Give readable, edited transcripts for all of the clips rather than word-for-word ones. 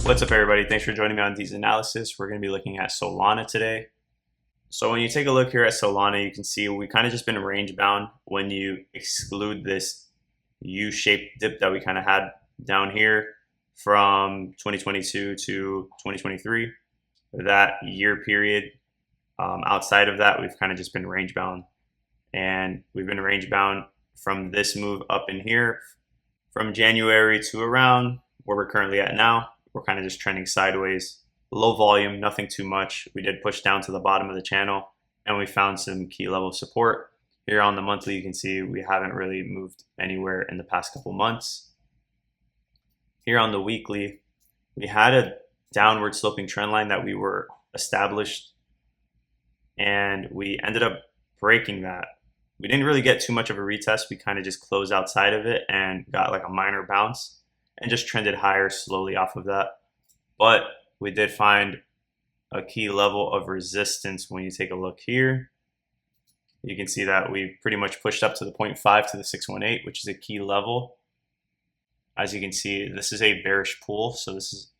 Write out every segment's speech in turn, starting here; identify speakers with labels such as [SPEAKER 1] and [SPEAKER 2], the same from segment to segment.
[SPEAKER 1] What's up, everybody? Thanks for joining me on these analysis. We're going to be looking at Solana today. So when you take a look here at Solana, you can see we kind of just been range bound when you exclude this U-shaped dip that we kind of had down here from 2022 to 2023. That year period, outside of that, we've kind of just been range bound. And we've been range bound from this move up in here from January to around where we're currently at now. We're kind of just trending sideways, low volume, nothing too much. We did push down to the bottom of the channel and we found some key level support. Here on the monthly, you can see we haven't really moved anywhere in the past couple months. Here on the weekly, we had a downward sloping trend line that we were established and we ended up breaking that. We didn't really get too much of a retest. We kind of just closed outside of it and got like a minor bounce and just trended higher slowly off of that. But we did find a key level of resistance. When you take a look here, you can see that we pretty much pushed up to the 0.5 to the 618, which is a key level. As you can see, this is a bearish pool. So this is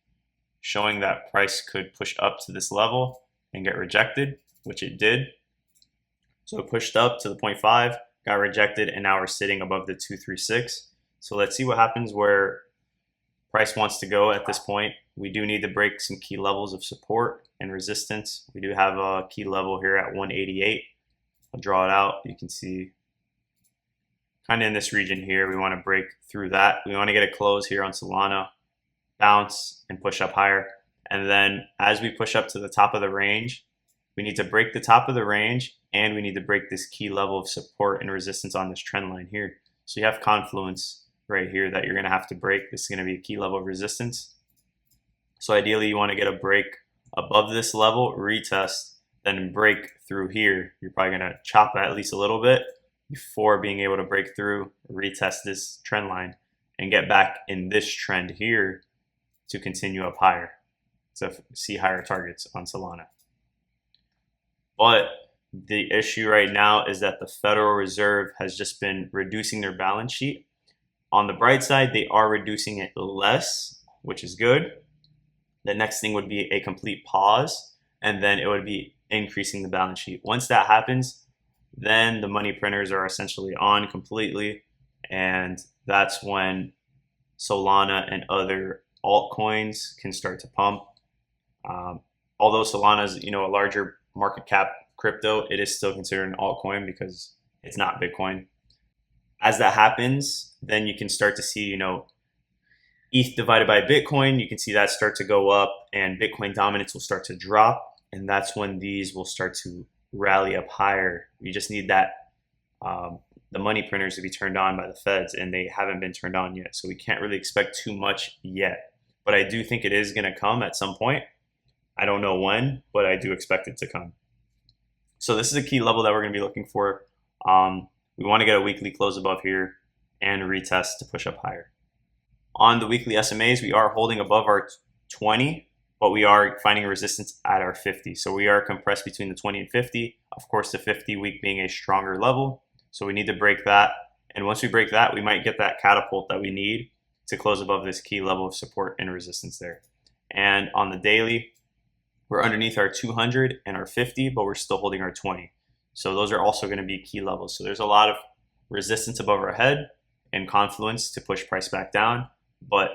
[SPEAKER 1] showing that price could push up to this level and get rejected, which it did. So it pushed up to the 0.5, got rejected, and now we're sitting above the 236. So let's see what happens where price wants to go at this point. We do need to break some key levels of support and resistance. We do have a key level here at 188. I'll draw it out. You can see kind of in this region here, we want to break through that. We want to get a close here on Solana, bounce and push up higher. And then as we push up to the top of the range, we need to break the top of the range and we need to break this key level of support and resistance on this trend line here. So you have confluence right here that you're going to have to break. This is going to be a key level of resistance. So ideally you want to get a break above this level, retest, then break through here. You're probably going to chop at least a little bit before being able to break through, retest this trend line and get back in this trend here to continue up higher, to see higher targets on Solana. But the issue right now is that the Federal Reserve has just been reducing their balance sheet. On the bright side, they are reducing it less, which is good. The next thing would be a complete pause, and then it would be increasing the balance sheet. Once that happens, then the money printers are essentially on completely, and that's when Solana and other altcoins can start to pump. Although Solana is, a larger market cap crypto, it is still considered an altcoin because it's not Bitcoin. As that happens, then you can start to see, ETH divided by Bitcoin, you can see that start to go up and Bitcoin dominance will start to drop. And that's when these will start to rally up higher. You just need that, the money printers to be turned on by the feds, and they haven't been turned on yet. So we can't really expect too much yet. But I do think it is going to come at some point. I don't know when, but I do expect it to come. So this is a key level that we're going to be looking for. We want to get a weekly close above here and retest to push up higher. On the weekly SMAs, we are holding above our 20, but we are finding resistance at our 50. So we are compressed between the 20 and 50. Of course, the 50 week being a stronger level. So we need to break that. And once we break that, we might get that catapult that we need to close above this key level of support and resistance there. And on the daily, we're underneath our 200 and our 50, but we're still holding our 20. So those are also going to be key levels. So there's a lot of resistance above our head and confluence to push price back down. But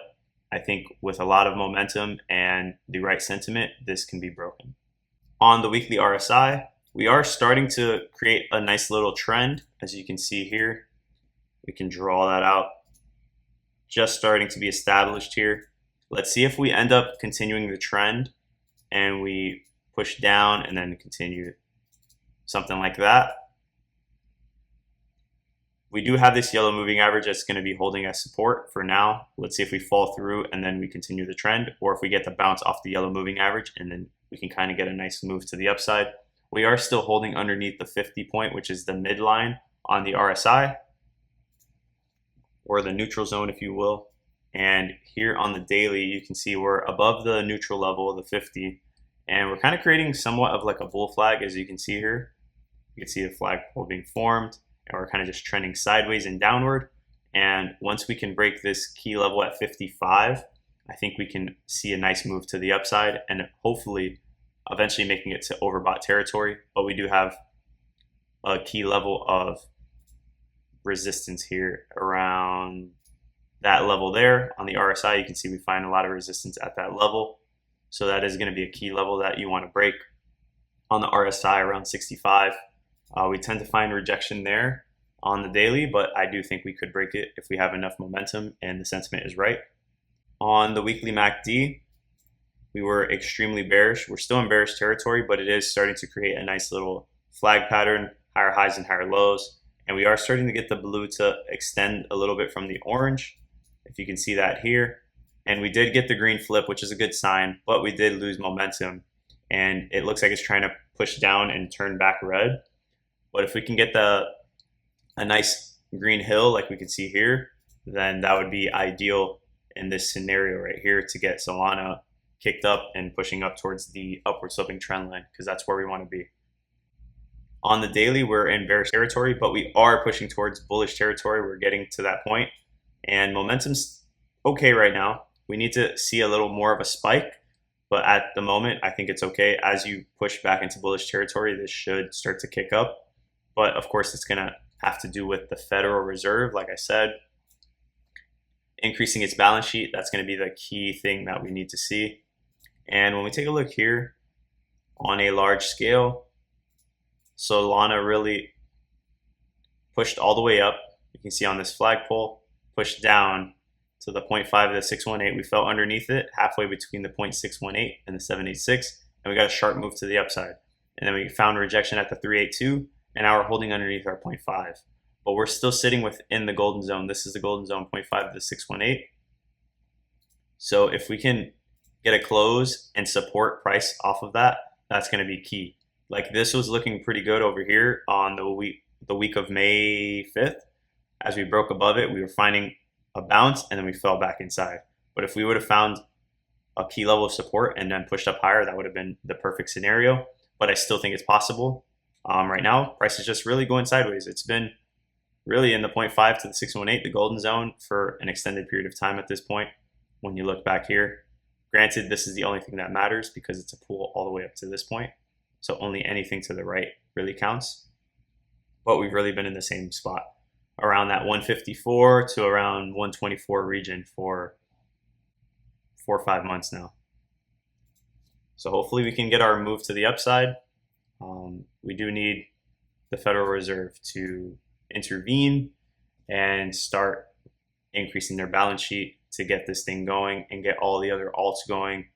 [SPEAKER 1] I think with a lot of momentum and the right sentiment, this can be broken. On the weekly RSI, we are starting to create a nice little trend. As you can see here, we can draw that out. Just starting to be established here. Let's see if we end up continuing the trend and we push down and then continue something like that. We do have this yellow moving average that's going to be holding as support for now. Let's see if we fall through and then we continue the trend, or if we get the bounce off the yellow moving average and then we can kind of get a nice move to the upside. We are still holding underneath the 50 point, which is the midline on the RSI, or the neutral zone, if you will. And here on the daily, you can see we're above the neutral level of the 50, and we're kind of creating somewhat of like a bull flag, as you can see here. You can see the flagpole being formed, and we're kind of just trending sideways and downward. And once we can break this key level at 55, I think we can see a nice move to the upside and hopefully eventually making it to overbought territory. But we do have a key level of resistance here around that level there. On the RSI, you can see we find a lot of resistance at that level. So that is going to be a key level that you want to break. On the RSI around 65, we tend to find rejection there on the daily, but I do think we could break it if we have enough momentum and the sentiment is right. On the weekly MACD, we were extremely bearish. We're still in bearish territory, but it is starting to create a nice little flag pattern, higher highs and higher lows. And we are starting to get the blue to extend a little bit from the orange, if you can see that here. And we did get the green flip, which is a good sign, but we did lose momentum. And it looks like it's trying to push down and turn back red. But if we can get a nice green hill like we can see here, then that would be ideal in this scenario right here to get Solana kicked up and pushing up towards the upward sloping trend line, because that's where we want to be. On the daily, we're in bearish territory, but we are pushing towards bullish territory. We're getting to that point, and momentum's okay right now. We need to see a little more of a spike, but at the moment, I think it's okay. As you push back into bullish territory, this should start to kick up. But of course, it's going to have to do with the Federal Reserve, like I said, increasing its balance sheet. That's going to be the key thing that we need to see. And when we take a look here on a large scale, Solana really pushed all the way up. You can see on this flagpole, pushed down to the 0.5 of the 618. We fell underneath it halfway between the 0.618 and the 786, and we got a sharp move to the upside. And then we found rejection at the 382, and now we're holding underneath our 0.5. But we're still sitting within the golden zone. This is the golden zone, 0.5 of the 618. So if we can get a close and support price off of that, that's going to be key. Like this was looking pretty good over here on the week of May 5th. As we broke above it, we were finding a bounce and then we fell back inside. But if we would have found a key level of support and then pushed up higher, that would have been the perfect scenario. But I still think it's possible. Right now, price is just really going sideways. It's been really in the 0.5 to the 618, the golden zone, for an extended period of time at this point. When you look back here, granted, this is the only thing that matters because it's a pool all the way up to this point. So only anything to the right really counts. But we've really been in the same spot around that 154 to around 124 region for 4 or 5 months now. So hopefully we can get our move to the upside. We do need the Federal Reserve to intervene and start increasing their balance sheet to get this thing going and get all the other alts going.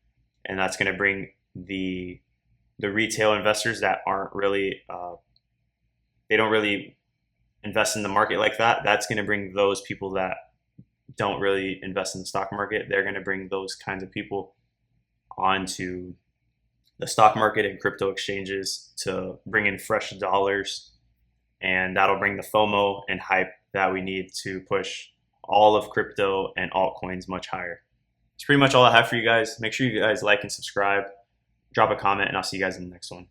[SPEAKER 1] And that's going to bring the retail investors that aren't really, they don't really invest in the market like that. That's going to bring those people that don't really invest in the stock market. They're going to bring those kinds of people onto the stock market and crypto exchanges to bring in fresh dollars. And that'll bring the FOMO and hype that we need to push all of crypto and altcoins much higher. It's pretty much all I have for you guys. Make sure you guys like and subscribe, drop a comment, and I'll see you guys in the next one.